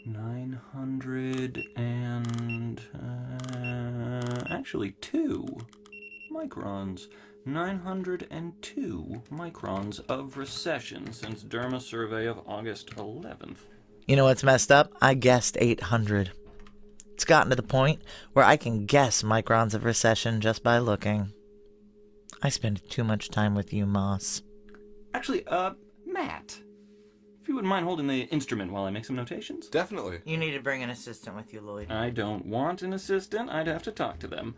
900 and... actually 2 microns. 902 microns of recession since Derma survey of August 11th. You know what's messed up? I guessed 800. It's gotten to the point where I can guess microns of recession just by looking. I spend too much time with you, Moss. Actually, Matt, if you wouldn't mind holding the instrument while I make some notations? Definitely. You need to bring an assistant with you, Lloyd. I don't want an assistant. I'd have to talk to them.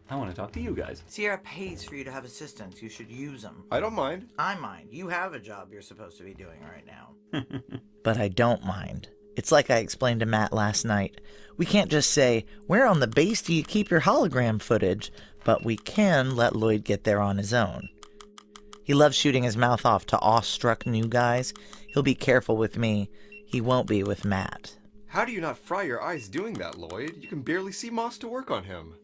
I want to talk to you guys. Sierra pays for you to have assistants. You should use them. I don't mind. I mind. You have a job you're supposed to be doing right now. But I don't mind. It's like I explained to Matt last night. We can't just say, where on the base do you keep your hologram footage? But we can let Lloyd get there on his own. He loves shooting his mouth off to awestruck new guys. He'll be careful with me. He won't be with Matt. How do you not fry your eyes doing that, Lloyd? You can barely see Moss to work on him.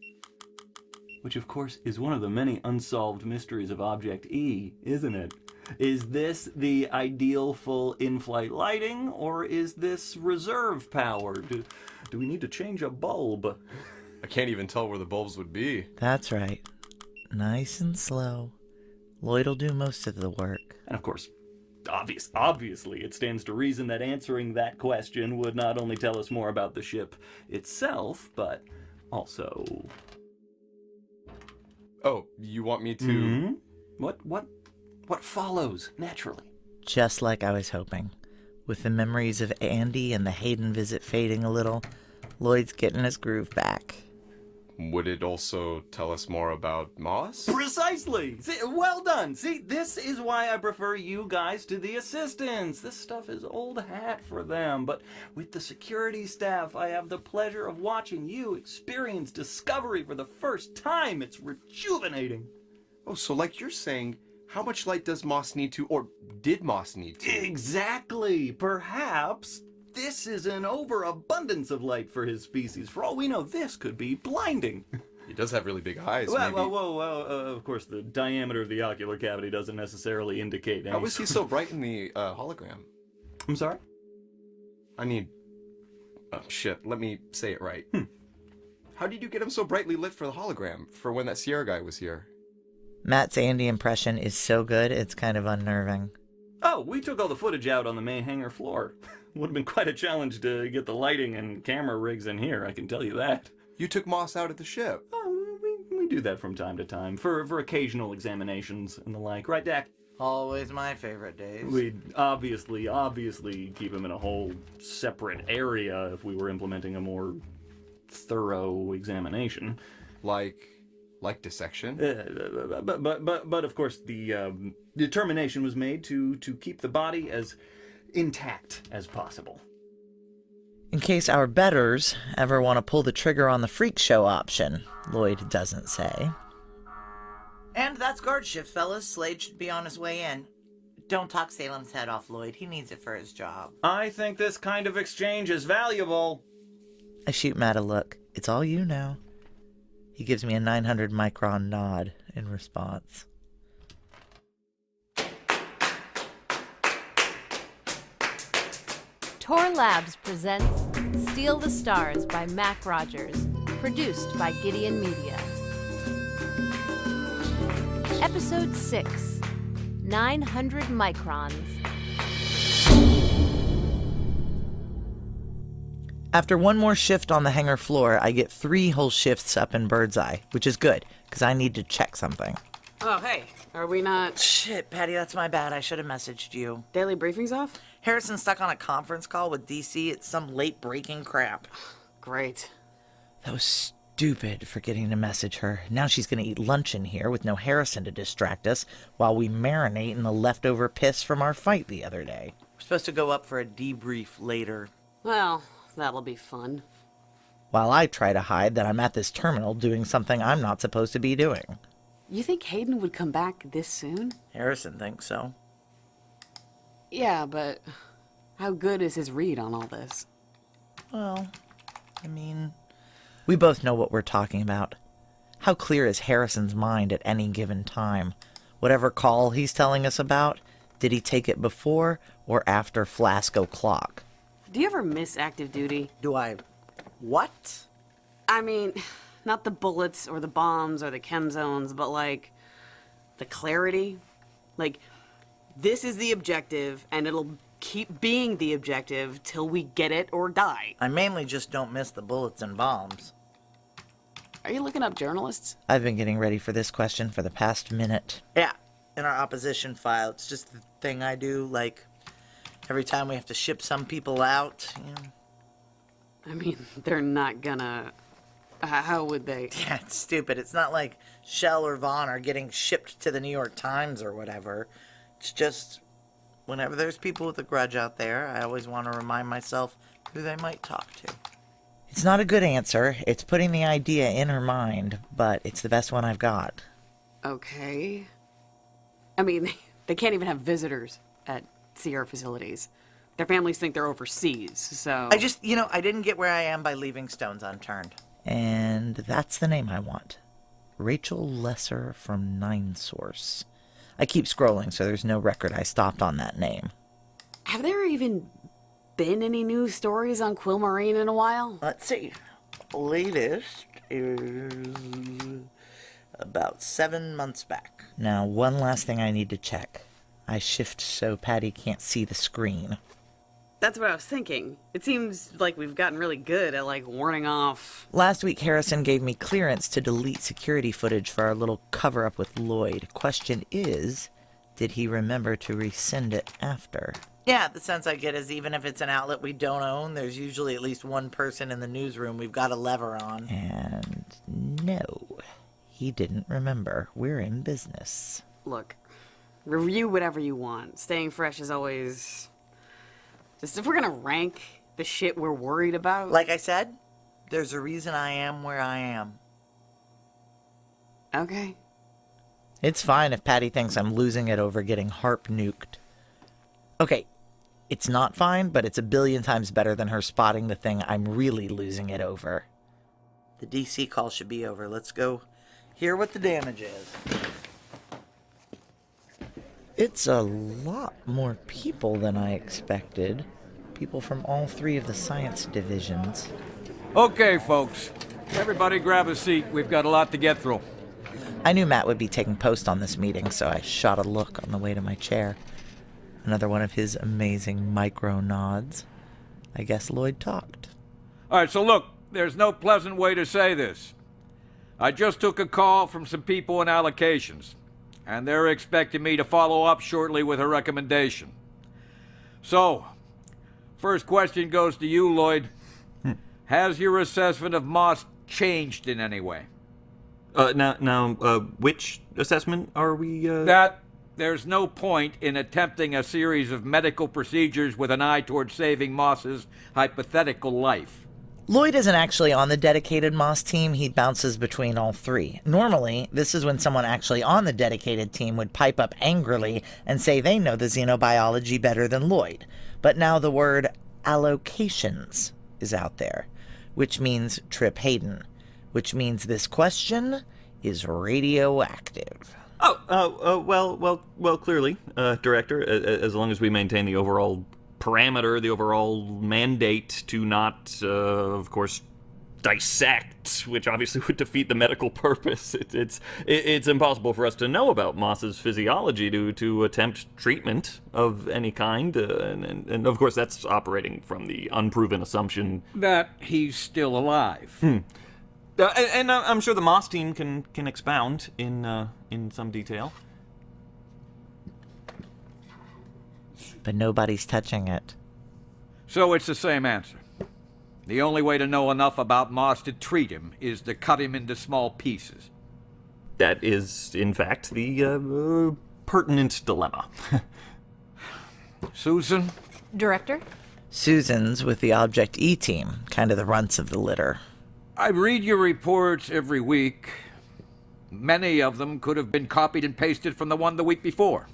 Which, of course, is one of the many unsolved mysteries of Object E, isn't it? Is this the ideal full in-flight lighting, or is this reserve power? Do we need to change a bulb? I can't even tell where the bulbs would be. That's right. Nice and slow. Lloyd'll do most of the work. And of course, obviously, it stands to reason that answering that question would not only tell us more about the ship itself, but also... Oh, you want me to... Mm-hmm. What follows, naturally? Just like I was hoping. With the memories of Andy and the Hayden visit fading a little, Lloyd's getting his groove back. Would it also tell us more about Moss? Precisely! See, well done! See, this is why I prefer you guys to the assistants. This stuff is old hat for them, but with the security staff, I have the pleasure of watching you experience discovery for the first time. It's rejuvenating. Oh, so like you're saying, how much light does Moss need to, or did Moss need to? Exactly! Perhaps this is an overabundance of light for his species. For all we know, this could be blinding. He does have really big eyes. Well, of course, the diameter of the ocular cavity doesn't necessarily indicate any... How was he so bright in the hologram? I'm sorry? I need... Oh, shit. Let me say it right. How did you get him so brightly lit for the hologram, for when that Sierra guy was here? Matt's Andy impression is so good, it's kind of unnerving. Oh, we took all the footage out on the main hangar floor. Would have been quite a challenge to get the lighting and camera rigs in here, I can tell you that. You took Moss out at the ship. Oh, we do that from time to time, for occasional examinations and the like. Right, Dak? Always my favorite days. We'd obviously keep him in a whole separate area if we were implementing a more thorough examination. Like dissection? But of course, the determination was made to keep the body as intact as possible. In case our betters ever want to pull the trigger on the freak show option, Lloyd doesn't say. And that's guard shift, fellas. Slade should be on his way in. Don't talk Salem's head off, Lloyd. He needs it for his job. I think this kind of exchange is valuable. I shoot Matt a look. It's all you now. He gives me a 900 micron nod in response. Tor Labs presents Steal the Stars by Mac Rogers, produced by Gideon Media. Episode 6, 900 Microns. After one more shift on the hangar floor, I get 3 whole shifts up in Birdseye, which is good, because I need to check something. Oh, hey, are we not... Shit, Patty, that's my bad. I should have messaged you. Daily briefing's off? Harrison's stuck on a conference call with DC. It's some late-breaking crap. Great. That was stupid forgetting to message her. Now she's going to eat lunch in here with no Harrison to distract us while we marinate in the leftover piss from our fight the other day. We're supposed to go up for a debrief later. Well, that'll be fun. While I try to hide that I'm at this terminal doing something I'm not supposed to be doing. You think Hayden would come back this soon? Harrison thinks so. Yeah, but how good is his read on all this? Well, I mean, we both know what we're talking about. How clear is Harrison's mind at any given time? Whatever call he's telling us about, did he take it before or after Flask o'clock? Do you ever miss active duty? Do I... what? I mean, not the bullets or the bombs or the chem zones, but like, the clarity. Like, this is the objective, and it'll keep being the objective till we get it or die. I mainly just don't miss the bullets and bombs. Are you looking up journalists? I've been getting ready for this question for the past minute. Yeah, in our opposition file. It's just the thing I do, like, every time we have to ship some people out, you know. I mean, they're not gonna... How would they? Yeah, it's stupid. It's not like Shell or Vaughn are getting shipped to the New York Times or whatever. It's just, whenever there's people with a grudge out there, I always want to remind myself who they might talk to. It's not a good answer. It's putting the idea in her mind, but it's the best one I've got. Okay. I mean, they can't even have visitors at Sierra facilities. Their families think they're overseas, so... I didn't get where I am by leaving stones unturned. And that's the name I want. Rachel Lesser from Nine Source. I keep scrolling, so there's no record I stopped on that name. Have there even been any news stories on Quill Marine in a while? Let's see. Latest is about 7 months back. Now, one last thing I need to check. I shift so Patty can't see the screen. That's what I was thinking. It seems like we've gotten really good at, like, warning off... Last week, Harrison gave me clearance to delete security footage for our little cover-up with Lloyd. Question is, did he remember to resend it after? Yeah, the sense I get is even if it's an outlet we don't own, there's usually at least one person in the newsroom we've got a lever on. And no, he didn't remember. We're in business. Look, review whatever you want. Staying fresh is always... Just if we're gonna rank the shit we're worried about... Like I said, there's a reason I am where I am. Okay. It's fine if Patty thinks I'm losing it over getting harp nuked. Okay, it's not fine, but it's a billion times better than her spotting the thing I'm really losing it over. The DC call should be over. Let's go hear what the damage is. It's a lot more people than I expected. People from all 3 of the science divisions. Okay, folks. Everybody grab a seat. We've got a lot to get through. I knew Matt would be taking post on this meeting, so I shot a look on the way to my chair. Another one of his amazing micro nods. I guess Lloyd talked. All right, so look, there's no pleasant way to say this. I just took a call from some people in allocations, and they're expecting me to follow up shortly with a recommendation. So, first question goes to you, Lloyd. Has your assessment of Moss changed in any way? Which assessment are we, That there's no point in attempting a series of medical procedures with an eye toward saving Moss's hypothetical life. Lloyd isn't actually on the dedicated Moss team. He bounces between all 3. Normally, this is when someone actually on the dedicated team would pipe up angrily and say they know the xenobiology better than Lloyd. But now the word allocations is out there, which means Trip Hayden, which means this question is radioactive. Well, clearly, Director, as long as we maintain the overall parameter, the overall mandate to not, of course, dissect, which obviously would defeat the medical purpose. It's impossible for us to know about Moss's physiology to attempt treatment of any kind, and of course that's operating from the unproven assumption that he's still alive. And I'm sure the Moss team can expound in some detail. But nobody's touching it. So it's the same answer. The only way to know enough about Moss to treat him is to cut him into small pieces. That is, in fact, the pertinent dilemma. Susan? Director? Susan's with the Object E team, kind of the runts of the litter. I read your reports every week. Many of them could have been copied and pasted from the one the week before.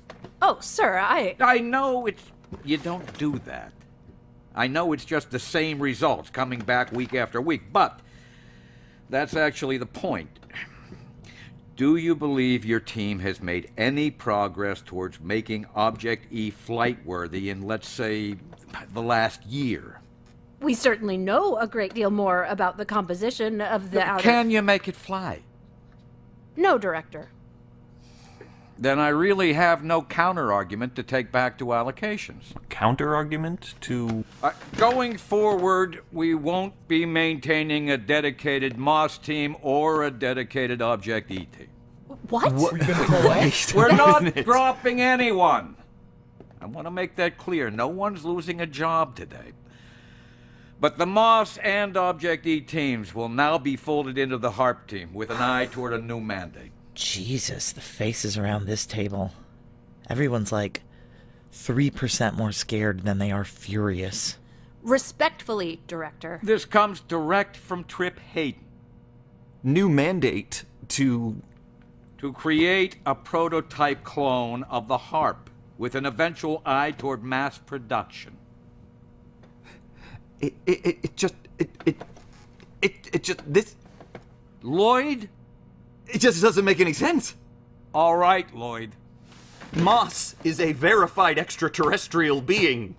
Oh, sir, I know you don't do that. I know it's just the same results coming back week after week, but that's actually the point. Do you believe your team has made any progress towards making Object E flight-worthy in, let's say, the last year? We certainly know a great deal more about the composition of the outer... Can you make it fly? No, Director. Then I really have no counter-argument to take back to allocations. Counter-argument to... Going forward, we won't be maintaining a dedicated Moss team or a dedicated Object E team. What? We're not dropping anyone. I want to make that clear. No one's losing a job today. But the Moss and Object E teams will now be folded into the HARP team with an eye toward a new mandate. Jesus, the faces around this table. Everyone's like 3% more scared than they are furious. Respectfully, Director. This comes direct from Trip Hayden. New mandate to create a prototype clone of the HARP with an eventual eye toward mass production. Lloyd? It just doesn't make any sense. All right, Lloyd. Moss is a verified extraterrestrial being.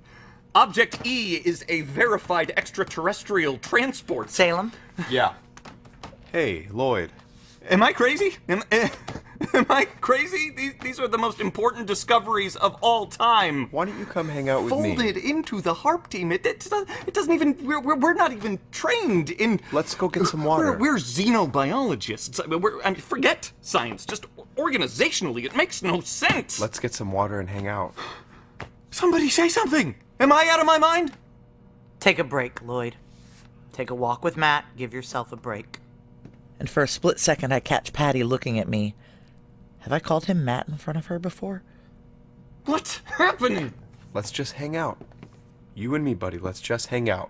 Object E is a verified extraterrestrial transport. Salem? Yeah. Hey, Lloyd. Am I crazy? Am I crazy? These are the most important discoveries of all time. Why don't you come hang out with me? Folded into the HARP team. It doesn't even. We're not even trained in. Let's go get some water. We're xenobiologists. I mean, forget science. Just organizationally, it makes no sense. Let's get some water and hang out. Somebody say something. Am I out of my mind? Take a break, Lloyd. Take a walk with Matt. Give yourself a break. And for a split second, I catch Patty looking at me. Have I called him Matt in front of her before? What's happening? Let's just hang out. You and me, buddy. Let's just hang out.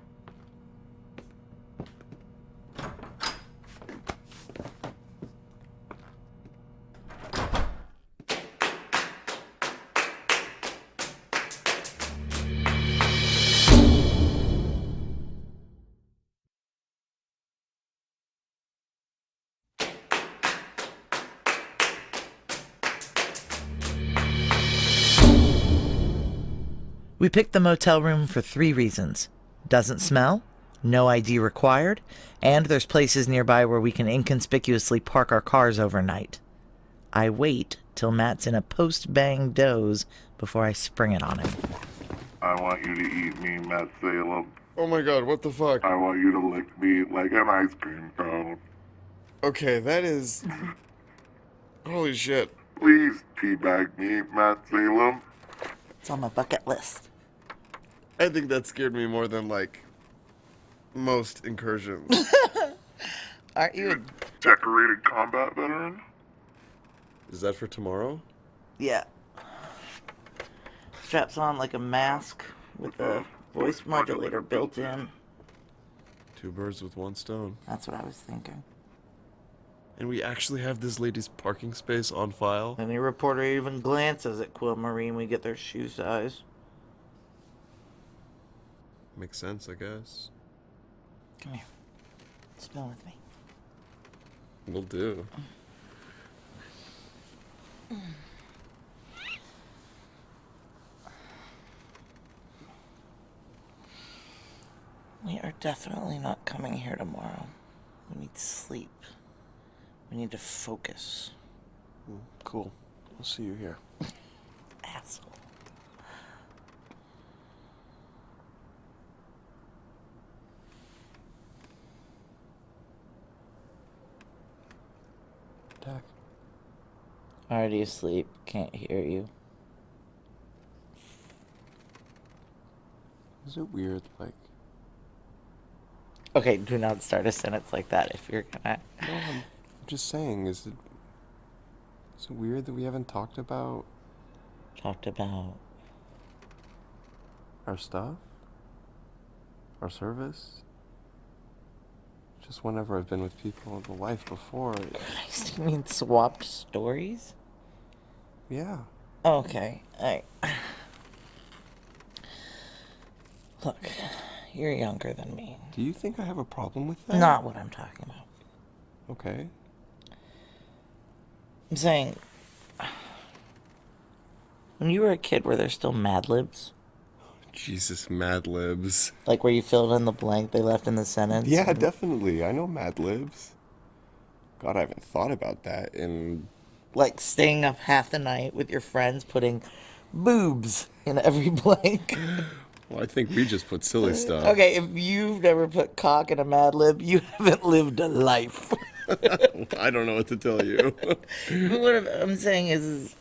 We picked the motel room for 3 reasons. Doesn't smell, no ID required, and there's places nearby where we can inconspicuously park our cars overnight. I wait till Matt's in a post-bang doze before I spring it on him. I want you to eat me, Matt Salem. Oh my god, what the fuck? I want you to lick me like an ice cream cone. Okay, that is... Holy shit. Please teabag me, Matt Salem. It's on my bucket list. I think that scared me more than, like, most incursions. Aren't you a... Decorated combat veteran? Is that for tomorrow? Yeah. Straps on like a mask with a voice modulator built in. 2 birds with 1 stone. That's what I was thinking. And we actually have this lady's parking space on file? Any reporter even glances at Quill Marine, we get their shoe size. Makes sense, I guess. Come here. Spell with me. Will do. We are definitely not coming here tomorrow. We need sleep. We need to focus. Cool. I'll see you here. Asshole. Dak. Already asleep. Can't hear you. Is it weird, like... Okay, do not start a sentence like that if you're gonna... No, I'm just saying, is it weird that we haven't talked about... Talked about... our stuff? Our service? Just whenever I've been with people in the life before. Christ, you mean swapped stories? Yeah. Okay, alright. Look, you're younger than me. Do you think I have a problem with that? Not what I'm talking about. Okay. I'm saying, when you were a kid, were there still Mad Libs? Jesus, Mad Libs. Like where you filled in the blank they left in the sentence? Yeah, definitely. I know Mad Libs. God, I haven't thought about that in... Like staying up half the night with your friends putting boobs in every blank. Well, I think we just put silly stuff. Okay, if you've never put cock in a Mad Lib, you haven't lived a life. I don't know what to tell you. What I'm saying is,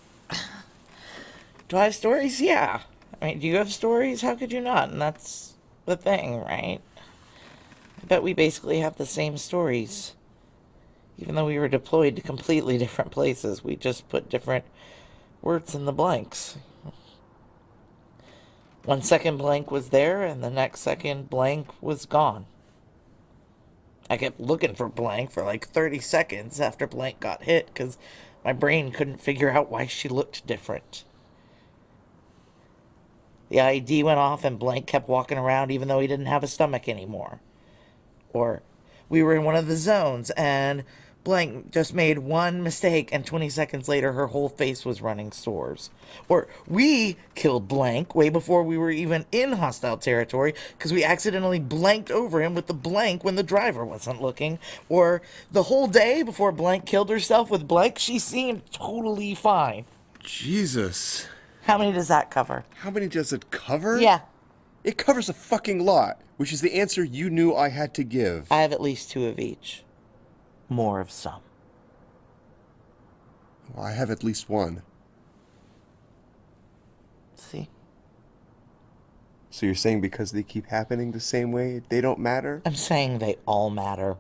do I have stories? Yeah. I mean, do you have stories? How could you not? And that's the thing, right? I bet we basically have the same stories. Even though we were deployed to completely different places, we just put different words in the blanks. 1 second blank was there, and the next second blank was gone. I kept looking for blank for like 30 seconds after blank got hit, because my brain couldn't figure out why she looked different. The ID went off and blank kept walking around even though he didn't have a stomach anymore. Or we were in one of the zones and blank just made one mistake and 20 seconds later her whole face was running sores. Or we killed blank way before we were even in hostile territory because we accidentally blanked over him with the blank when the driver wasn't looking. Or the whole day before blank killed herself with blank, she seemed totally fine. Jesus. How many does that cover? How many does it cover? Yeah. It covers a fucking lot, which is the answer you knew I had to give. I have at least 2 of each. More of some. Well, I have at least 1. See? So you're saying because they keep happening the same way, they don't matter? I'm saying they all matter.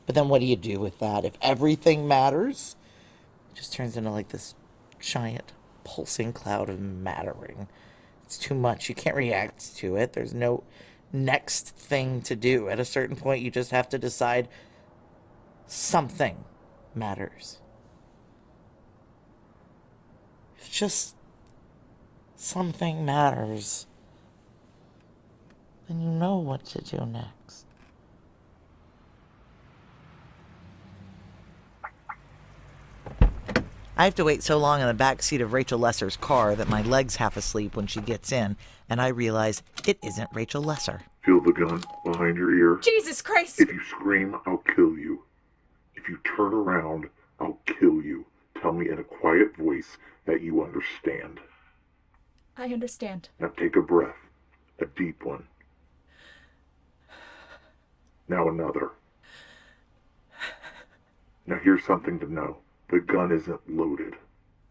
But then what do you do with that? If everything matters, it just turns into like this giant pulsing cloud of mattering. It's too much. You can't react to it. There's no next thing to do. At a certain point, you just have to decide something matters. If just something matters, then you know what to do next. I have to wait so long in the back seat of Rachel Lesser's car that my leg's half asleep when she gets in, and I realize it isn't Rachel Lesser. Feel the gun behind your ear. Jesus Christ! If you scream, I'll kill you. If you turn around, I'll kill you. Tell me in a quiet voice that you understand. I understand. Now take a breath. A deep one. Now another. Now here's something to know. The gun isn't loaded.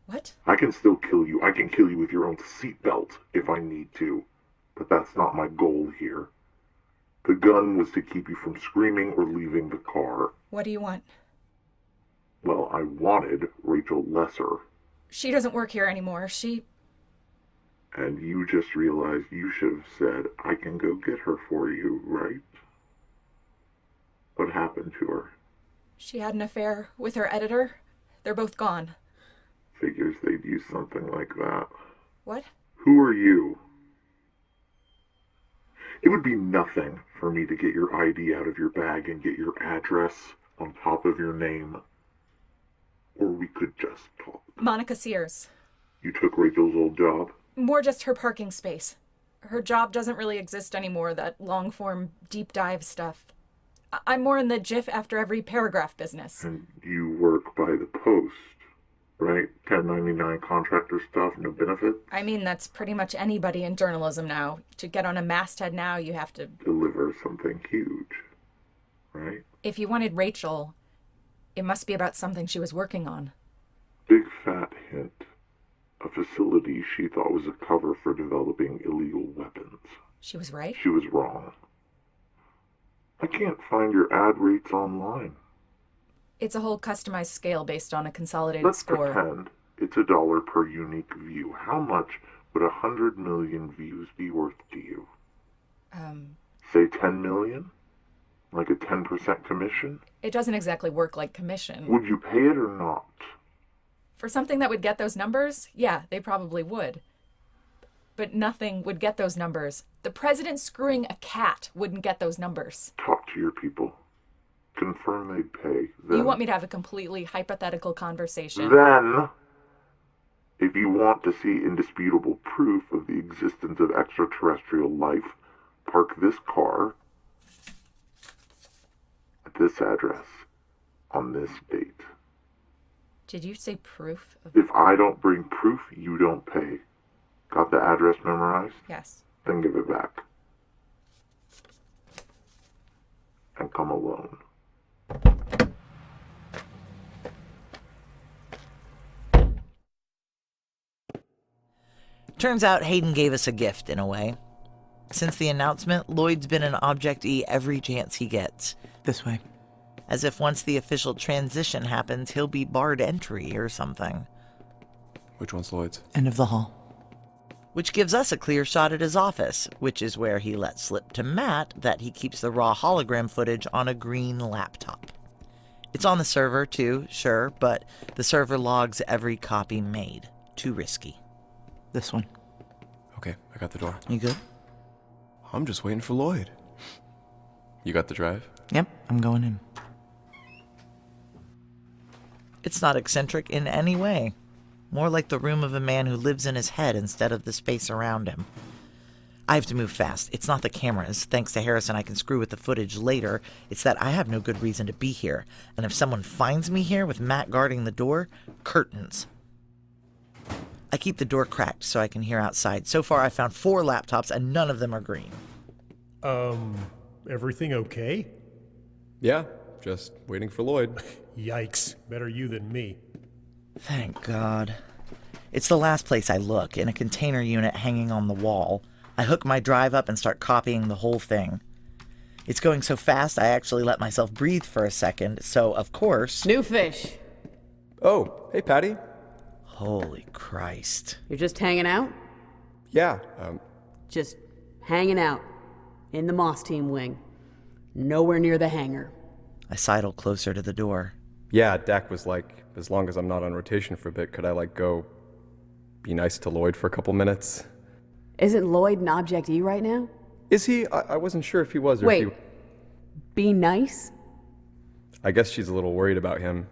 What? I can still kill you. I can kill you with your own seatbelt if I need to. But that's not my goal here. The gun was to keep you from screaming or leaving the car. What do you want? Well, I wanted Rachel Lesser. She doesn't work here anymore. And you just realized you should have said, I can go get her for you, right? What happened to her? She had an affair with her editor. They're both gone. Figures they'd use something like that. What? Who are you? It would be nothing for me to get your ID out of your bag and get your address on top of your name. Or we could just talk. Monica Sears. You took Rachel's old job? More just her parking space. Her job doesn't really exist anymore, that long-form, deep dive stuff. I'm more in the GIF after every paragraph business. And you work by the post, right? 1099 contractor stuff, no benefits? I mean, that's pretty much anybody in journalism now. To get on a masthead now, you have to deliver something huge, right? If you wanted Rachel, it must be about something she was working on. Big fat hint. A facility she thought was a cover for developing illegal weapons. She was right? She was wrong. I can't find your ad rates online. It's a whole customized scale based on a consolidated Let's score. pretend it's $1 per unique view. How much would 100 million views be worth to you? Say 10 million? Like a 10% commission? It doesn't exactly work like commission. Would you pay it or not? For something that would get those numbers, yeah, they probably would. But nothing would get those numbers. The president screwing a cat wouldn't get those numbers. Talk to your people. Confirm they'd pay. Then, You want me to have a completely hypothetical conversation? Then, If you want to see indisputable proof of the existence of extraterrestrial life, park this car at this address on this date. Did you say proof of... If I don't bring proof, you don't pay. Got the address memorized? Yes. Then give it back. And come alone. Turns out Hayden gave us a gift in a way. Since the announcement, Lloyd's been an Object-E every chance he gets. This way. As if once the official transition happens, he'll be barred entry or something. Which one's Lloyd's? End of the hall. Which gives us a clear shot at his office, which is where he let slip to Matt that he keeps the raw hologram footage on a green laptop. It's on the server too, sure, but the server logs every copy made. Too risky. This one. Okay, I got the door. You good? I'm just waiting for Lloyd. You got the drive? Yep, I'm going in. It's not eccentric in any way. More like the room of a man who lives in his head instead of the space around him. I have to move fast. It's not the cameras. Thanks to Harrison, I can screw with the footage later. It's that I have no good reason to be here. And if someone finds me here with Matt guarding the door, curtains. I keep the door cracked so I can hear outside. So far, I've found 4 laptops and none of them are green. Everything okay? Yeah, just waiting for Lloyd. Yikes. Better you than me. Thank God. It's the last place I look, in a container unit hanging on the wall. I hook my drive up and start copying the whole thing. It's going so fast I actually let myself breathe for a second, so of course... New fish. Oh, hey Patty. Holy Christ. You're just hanging out? Yeah, Just hanging out. In the Moss Team wing. Nowhere near the hangar. I sidle closer to the door. yeah, Dak was like, as long as I'm not on rotation for a bit, could I go be nice to Lloyd for a couple minutes? Isn't Lloyd an Object-E right now? Is he? I wasn't sure if he was or Wait. if he... Be nice? I guess she's a little worried about him,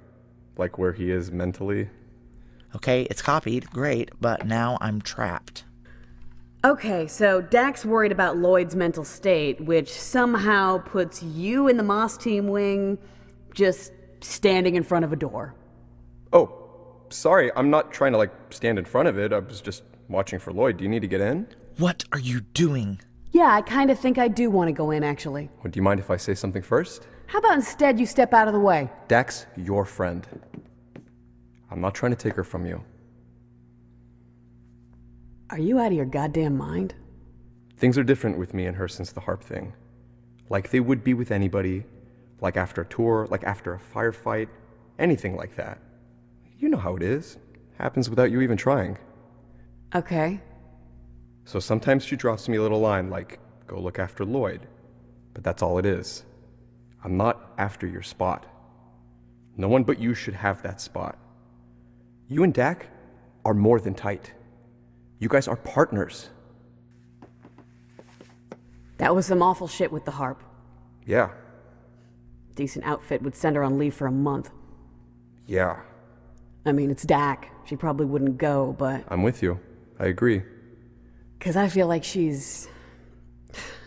where he is mentally. Okay, it's copied, great, but now I'm trapped. Okay, so Dak's worried about Lloyd's mental state, which somehow puts you in the Moss Team wing, just standing in front of a door. Oh, sorry, I'm not trying to stand in front of it. I was just watching for Lloyd. Do you need to get in? What are you doing? Yeah, I kind of think I do want to go in, actually. Well, do you mind if I say something first? How about instead you step out of the way? Dak's your friend. I'm not trying to take her from you. Are you out of your goddamn mind? Things are different with me and her since the harp thing. Like they would be with anybody. Like after a tour, like after a firefight. Anything like that. You know how it is. Happens without you even trying. Okay. So sometimes she drops me a little line like, go look after Lloyd. But that's all it is. I'm not after your spot. No one but you should have that spot. You and Dak are more than tight. You guys are partners. That was some awful shit with the harp. Yeah. Decent outfit would send her on leave for a month. Yeah. I mean, it's Dak. She probably wouldn't go, but... I'm with you. I agree. 'Cause I feel like she's...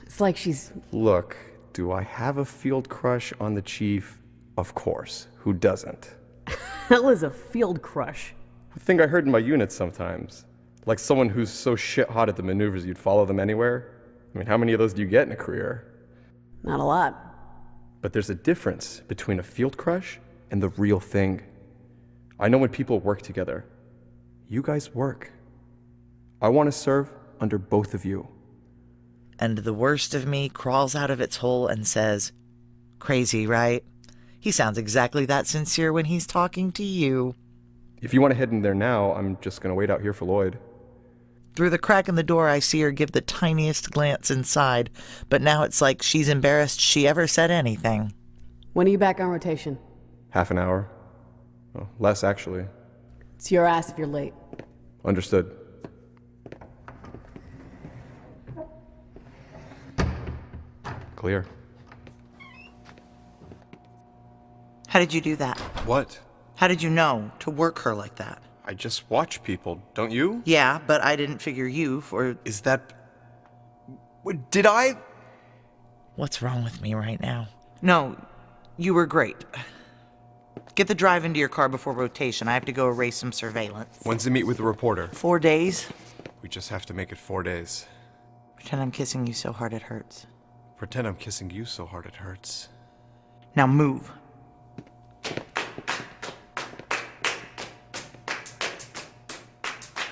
It's like she's... Look, do I have a field crush on the chief? Of course. Who doesn't? Hell is a field crush. A thing I heard in my unit sometimes. Like someone who's so shit hot at the maneuvers you'd follow them anywhere. I mean, how many of those do you get in a career? Not a lot. But there's a difference between a field crush and the real thing. I know when people work together. You guys work. I want to serve under both of you. And the worst of me crawls out of its hole and says, crazy, right? He sounds exactly that sincere when he's talking to you. If you want to head in there now, I'm just going to wait out here for Lloyd. Through the crack in the door, I see her give the tiniest glance inside, but now it's like she's embarrassed she ever said anything. When are you back on rotation? Half an hour. Well, less, actually. It's your ass if you're late. Understood. Clear. How did you do that? What? How did you know to work her like that? I just watch people, don't you? Yeah, but I didn't figure you for... Is that... Did I? What's wrong with me right now? No, you were great. Get the drive into your car before rotation. I have to go erase some surveillance. When's the meet with the reporter? 4 days. We just have to make it 4 days. Pretend I'm kissing you so hard it hurts. Pretend I'm kissing you so hard it hurts. Now move.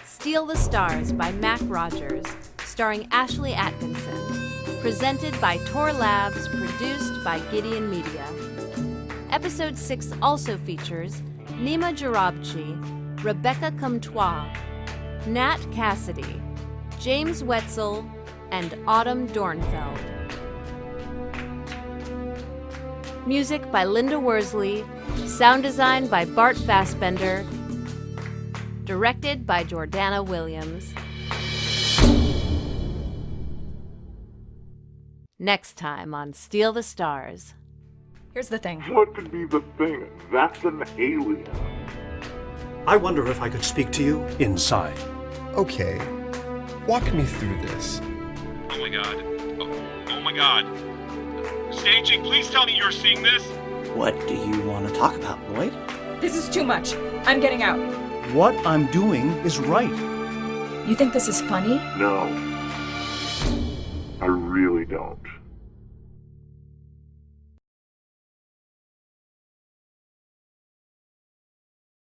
Steal the Stars by Mac Rogers, starring Ashley Atkinson. Presented by Tor Labs, produced by Gideon Media. Episode 6 also features Nima Jarabchi, Rebecca Comtois, Nat Cassidy, James Wetzel, and Autumn Dornfeld. Music by Linda Worsley, sound design by Bart Fassbender, directed by Jordana Williams. Next time on Steal the Stars. Here's the thing. What could be the thing? That's an alien. I wonder if I could speak to you inside. Okay, walk me through this. Oh my god. Oh my god. Staging, please tell me you're seeing this. What do you want to talk about, Lloyd? This is too much. I'm getting out. What I'm doing is right. You think this is funny? No. I really don't.